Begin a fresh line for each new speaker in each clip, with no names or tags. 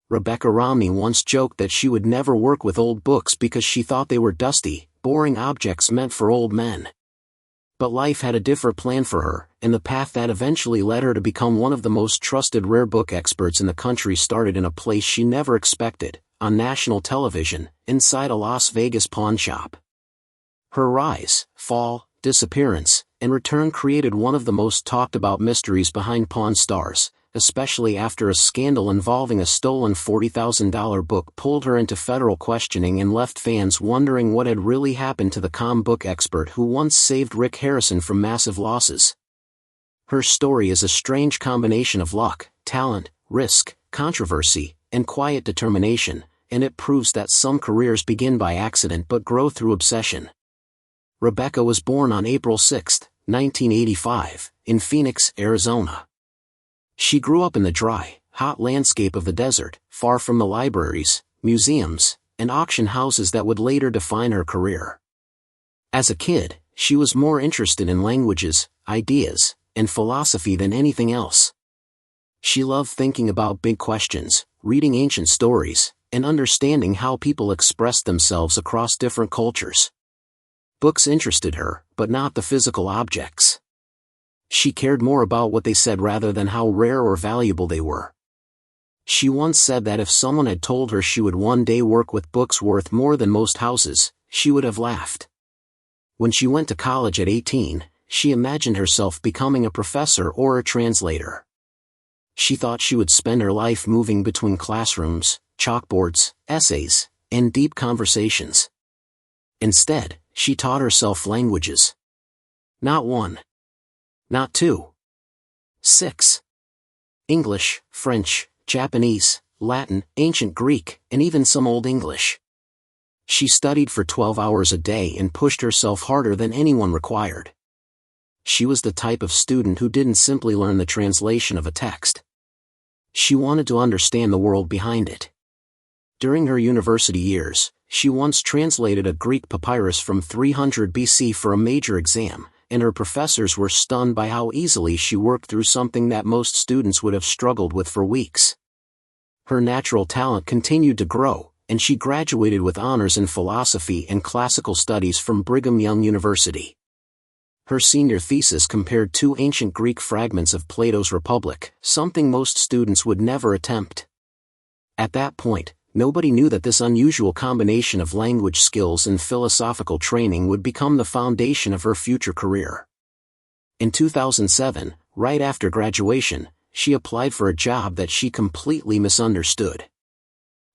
Rebecca Romney once joked that she would never work with old books because she thought they were dusty, boring objects meant for old men. But life had a different plan for her, and the path that eventually led her to become one of the most trusted rare book experts in the country started in a place she never expected, on national television, inside a Las Vegas pawn shop. Her rise, fall, disappearance, and return created one of the most talked about mysteries behind Pawn Stars, especially after a scandal involving a stolen $40,000 book pulled her into federal questioning and left fans wondering what had really happened to the calm book expert who once saved Rick Harrison from massive losses. Her story is a strange combination of luck, talent, risk, controversy, and quiet determination, and it proves that some careers begin by accident but grow through obsession. Rebecca was born on April 6, 1985, in Phoenix, Arizona. She grew up in the dry, hot landscape of the desert, far from the libraries, museums, and auction houses that would later define her career. As a kid, she was more interested in languages, ideas, and philosophy than anything else. She loved thinking about big questions, reading ancient stories, and understanding how people expressed themselves across different cultures. Books interested her, but not the physical objects. She cared more about what they said rather than how rare or valuable they were. She once said that if someone had told her she would one day work with books worth more than most houses, she would have laughed. When she went to college at 18, she imagined herself becoming a professor or a translator. She thought she would spend her life moving between classrooms, chalkboards, essays, and deep conversations. Instead, she taught herself languages. Not one. Not two. 6. English, French, Japanese, Latin, ancient Greek, and even some Old English. She studied for 12 hours a day and pushed herself harder than anyone required. She was the type of student who didn't simply learn the translation of a text. She wanted to understand the world behind it. During her university years, she once translated a Greek papyrus from 300 BC for a major exam, and her professors were stunned by how easily she worked through something that most students would have struggled with for weeks. Her natural talent continued to grow, and she graduated with honors in philosophy and classical studies from Brigham Young University. Her senior thesis compared two ancient Greek fragments of Plato's Republic, something most students would never attempt. At that point, nobody knew that this unusual combination of language skills and philosophical training would become the foundation of her future career. In 2007, right after graduation, she applied for a job that she completely misunderstood.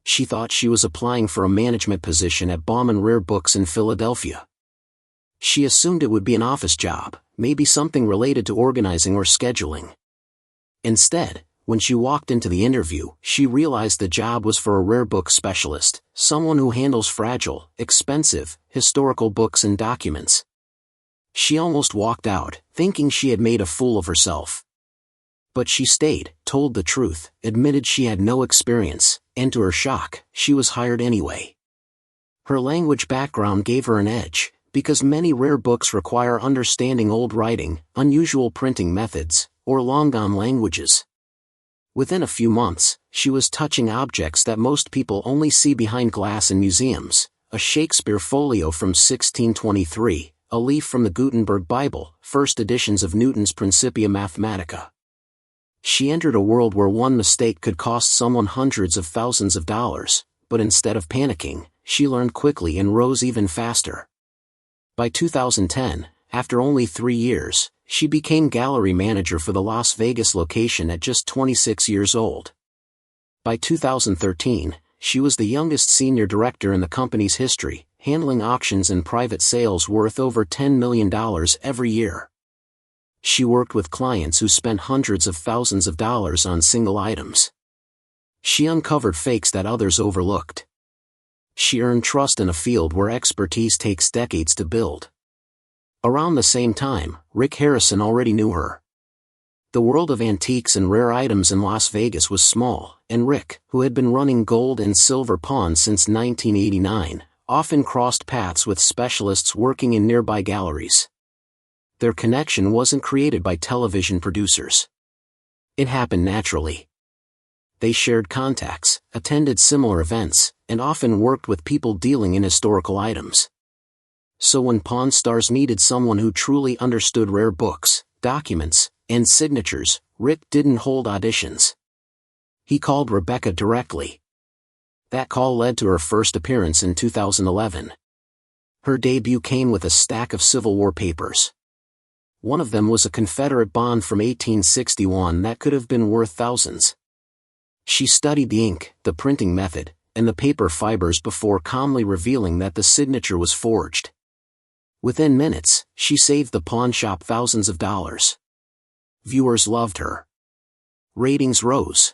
She thought she was applying for a management position at Bauman Rare Books in Philadelphia. She assumed it would be an office job, maybe something related to organizing or scheduling. Instead, when she walked into the interview, she realized the job was for a rare book specialist, someone who handles fragile, expensive, historical books and documents. She almost walked out, thinking she had made a fool of herself. But she stayed, told the truth, admitted she had no experience, and to her shock, she was hired anyway. Her language background gave her an edge, because many rare books require understanding old writing, unusual printing methods, or long-gone languages. Within a few months, she was touching objects that most people only see behind glass in museums: a Shakespeare folio from 1623, a leaf from the Gutenberg Bible, first editions of Newton's Principia Mathematica. She entered a world where one mistake could cost someone hundreds of thousands of dollars, but instead of panicking, she learned quickly and rose even faster. By 2010, after only 3 years, she became gallery manager for the Las Vegas location at just 26 years old. By 2013, she was the youngest senior director in the company's history, handling auctions and private sales worth over $10 million every year. She worked with clients who spent hundreds of thousands of dollars on single items. She uncovered fakes that others overlooked. She earned trust in a field where expertise takes decades to build. Around the same time, Rick Harrison already knew her. The world of antiques and rare items in Las Vegas was small, and Rick, who had been running gold and silver pawns since 1989, often crossed paths with specialists working in nearby galleries. Their connection wasn't created by television producers. It happened naturally. They shared contacts, attended similar events, and often worked with people dealing in historical items. So when Pawn Stars needed someone who truly understood rare books, documents, and signatures, Rick didn't hold auditions. He called Rebecca directly. That call led to her first appearance in 2011. Her debut came with a stack of Civil War papers. One of them was a Confederate bond from 1861 that could have been worth thousands. She studied the ink, the printing method, and the paper fibers before calmly revealing that the signature was forged. Within minutes, she saved the pawn shop thousands of dollars. Viewers loved her. Ratings rose.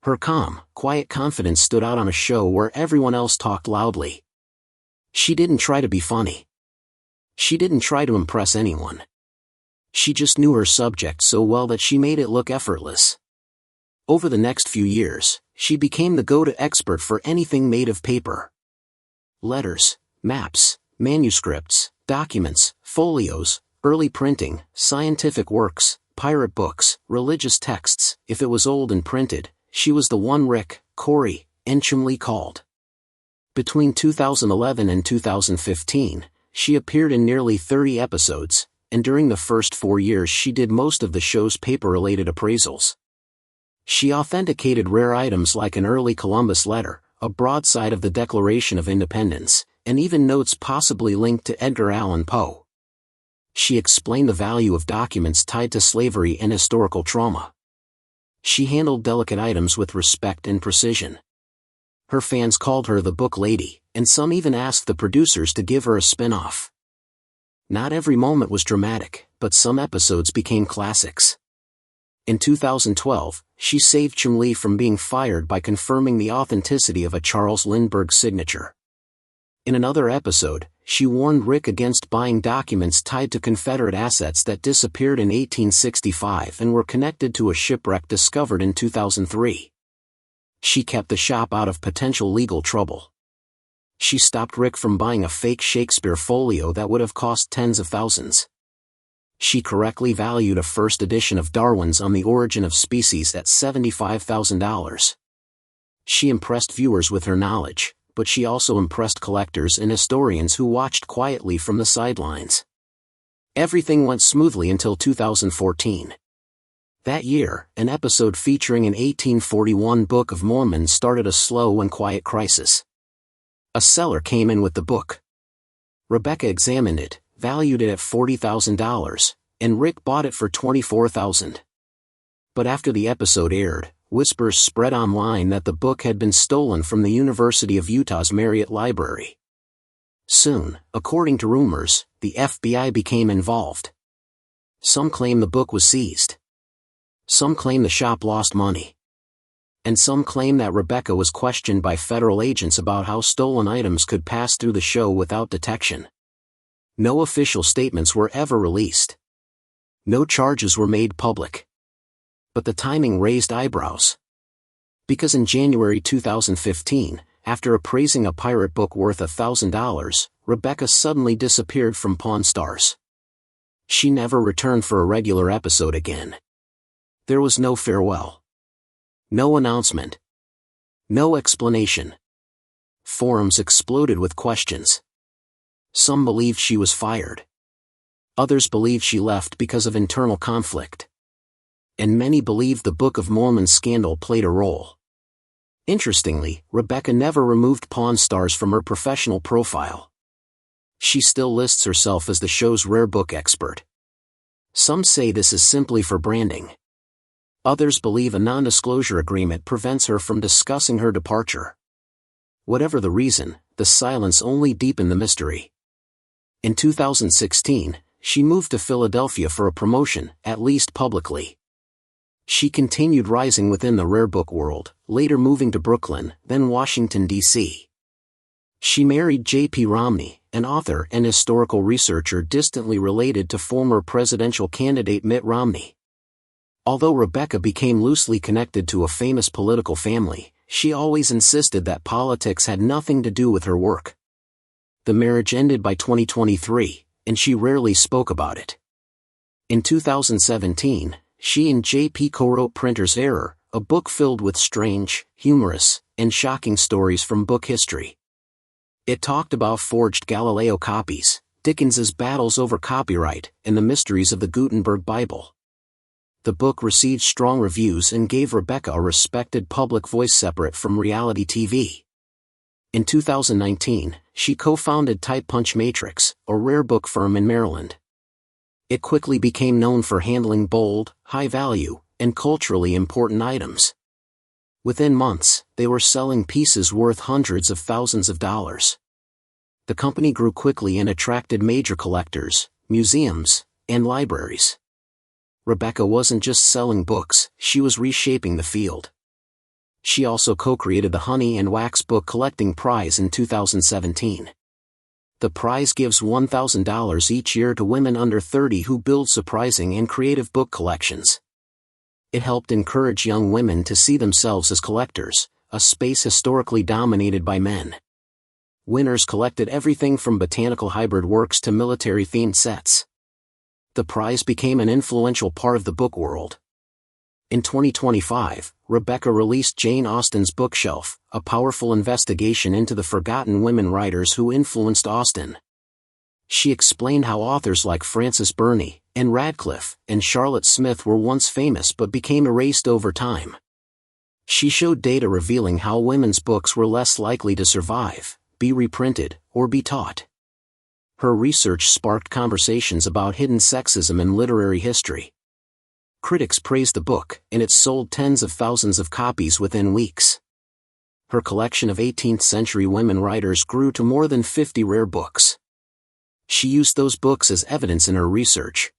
Her calm, quiet confidence stood out on a show where everyone else talked loudly. She didn't try to be funny. She didn't try to impress anyone. She just knew her subject so well that she made it look effortless. Over the next few years, she became the go-to expert for anything made of paper. Letters, maps, manuscripts, documents, folios, early printing, scientific works, pirate books, religious texts. If it was old and printed, she was the one Rick, Corey, and Chumlee called. Between 2011 and 2015, she appeared in nearly 30 episodes, and during the first 4 years she did most of the show's paper-related appraisals. She authenticated rare items like an early Columbus letter, a broadside of the Declaration of Independence, and even notes possibly linked to Edgar Allan Poe. She explained the value of documents tied to slavery and historical trauma. She handled delicate items with respect and precision. Her fans called her the Book Lady, and some even asked the producers to give her a spin-off. Not every moment was dramatic, but some episodes became classics. In 2012, she saved Chumlee from being fired by confirming the authenticity of a Charles Lindbergh signature. In another episode, she warned Rick against buying documents tied to Confederate assets that disappeared in 1865 and were connected to a shipwreck discovered in 2003. She kept the shop out of potential legal trouble. She stopped Rick from buying a fake Shakespeare folio that would have cost tens of thousands. She correctly valued a first edition of Darwin's On the Origin of Species at $75,000. She impressed viewers with her knowledge, but she also impressed collectors and historians who watched quietly from the sidelines. Everything went smoothly until 2014. That year, an episode featuring an 1841 Book of Mormon started a slow and quiet crisis. A seller came in with the book. Rebecca examined it, valued it at $40,000, and Rick bought it for $24,000. But after the episode aired, whispers spread online that the book had been stolen from the University of Utah's Marriott Library. Soon, according to rumors, the FBI became involved. Some claim the book was seized. Some claim the shop lost money. And some claim that Rebecca was questioned by federal agents about how stolen items could pass through the show without detection. No official statements were ever released. No charges were made public. But the timing raised eyebrows. Because in January 2015, after appraising a pirate book worth $1,000, Rebecca suddenly disappeared from Pawn Stars. She never returned for a regular episode again. There was no farewell. No announcement. No explanation. Forums exploded with questions. Some believed she was fired. Others believed she left because of internal conflict. And many believed the Book of Mormon scandal played a role. Interestingly, Rebecca never removed Pawn Stars from her professional profile. She still lists herself as the show's rare book expert. Some say this is simply for branding. Others believe a non-disclosure agreement prevents her from discussing her departure. Whatever the reason, the silence only deepened the mystery. In 2016, she moved to Philadelphia for a promotion, at least publicly. She continued rising within the rare book world, later moving to Brooklyn, then Washington, D.C. She married J.P. Romney, an author and historical researcher distantly related to former presidential candidate Mitt Romney. Although Rebecca became loosely connected to a famous political family, she always insisted that politics had nothing to do with her work. The marriage ended by 2023, and she rarely spoke about it. In 2017, she and JP co-wrote Printer's Error, a book filled with strange, humorous, and shocking stories from book history. It talked about forged Galileo copies, Dickens's battles over copyright, and the mysteries of the Gutenberg Bible. The book received strong reviews and gave Rebecca a respected public voice separate from reality TV. In 2019, she co-founded Type Punch Matrix, a rare book firm in Maryland. It quickly became known for handling bold, high-value, and culturally important items. Within months, they were selling pieces worth hundreds of thousands of dollars. The company grew quickly and attracted major collectors, museums, and libraries. Rebecca wasn't just selling books, she was reshaping the field. She also co-created the Honey and Wax Book Collecting Prize in 2017. The prize gives $1,000 each year to women under 30 who build surprising and creative book collections. It helped encourage young women to see themselves as collectors, a space historically dominated by men. Winners collected everything from botanical hybrid works to military-themed sets. The prize became an influential part of the book world. In 2025, Rebecca released Jane Austen's Bookshelf, a powerful investigation into the forgotten women writers who influenced Austen. She explained how authors like Frances Burney, Anne Radcliffe, and Charlotte Smith were once famous but became erased over time. She showed data revealing how women's books were less likely to survive, be reprinted, or be taught. Her research sparked conversations about hidden sexism in literary history. Critics praised the book, and it sold tens of thousands of copies within weeks. Her collection of 18th-century women writers grew to more than 50 rare books. She used those books as evidence in her research.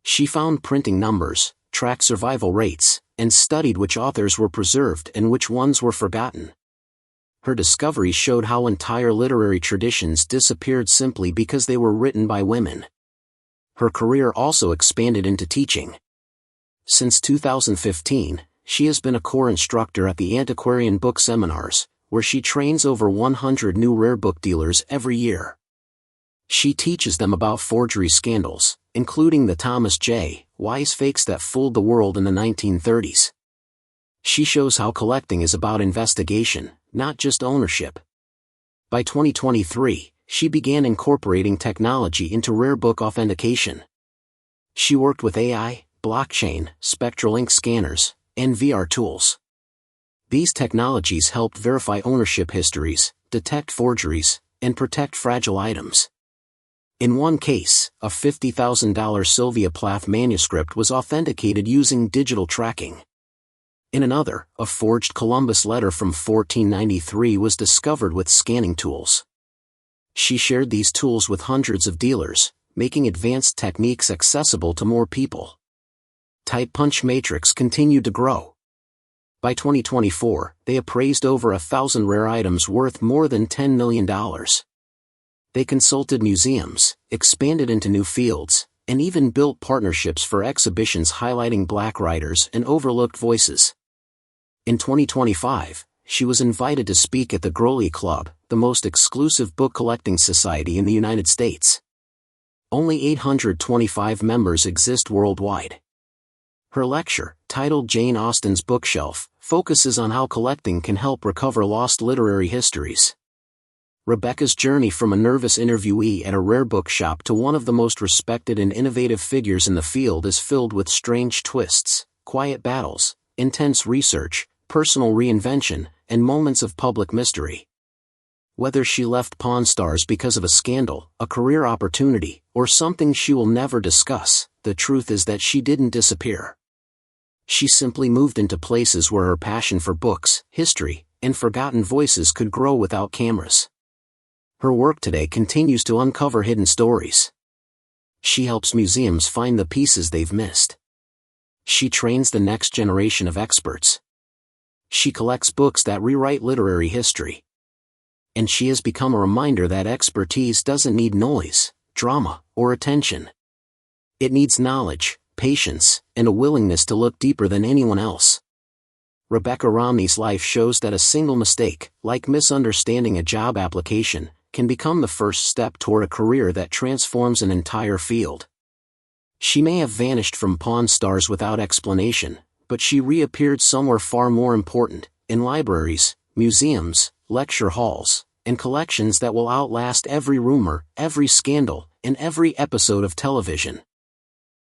She found printing numbers, tracked survival rates, and studied which authors were preserved and which ones were forgotten. Her discoveries showed how entire literary traditions disappeared simply because they were written by women. Her career also expanded into teaching. Since 2015, she has been a core instructor at the Antiquarian Book Seminars, where she trains over 100 new rare book dealers every year. She teaches them about forgery scandals, including the Thomas J. Wise fakes that fooled the world in the 1930s. She shows how collecting is about investigation, not just ownership. By 2023, she began incorporating technology into rare book authentication. She worked with AI, blockchain, spectral ink scanners, and VR tools. These technologies helped verify ownership histories, detect forgeries, and protect fragile items. In one case, a $50,000 Sylvia Plath manuscript was authenticated using digital tracking. In another, a forged Columbus letter from 1493 was discovered with scanning tools. She shared these tools with hundreds of dealers, making advanced techniques accessible to more people. Type Punch Matrix continued to grow. By 2024, they appraised over 1,000 rare items worth more than $10 million. They consulted museums, expanded into new fields, and even built partnerships for exhibitions highlighting Black writers and overlooked voices. In 2025, she was invited to speak at the Grolier Club, the most exclusive book collecting society in the United States. Only 825 members exist worldwide. Her lecture, titled Jane Austen's Bookshelf, focuses on how collecting can help recover lost literary histories. Rebecca's journey from a nervous interviewee at a rare book shop to one of the most respected and innovative figures in the field is filled with strange twists, quiet battles, intense research, personal reinvention, and moments of public mystery. Whether she left Pawn Stars because of a scandal, a career opportunity, or something she will never discuss, the truth is that she didn't disappear. She simply moved into places where her passion for books, history, and forgotten voices could grow without cameras. Her work today continues to uncover hidden stories. She helps museums find the pieces they've missed. She trains the next generation of experts. She collects books that rewrite literary history. And she has become a reminder that expertise doesn't need noise, drama, or attention. It needs knowledge, patience, and a willingness to look deeper than anyone else. Rebecca Romney's life shows that a single mistake, like misunderstanding a job application, can become the first step toward a career that transforms an entire field. She may have vanished from Pawn Stars without explanation, but she reappeared somewhere far more important, in libraries, museums, lecture halls, and collections that will outlast every rumor, every scandal, and every episode of television.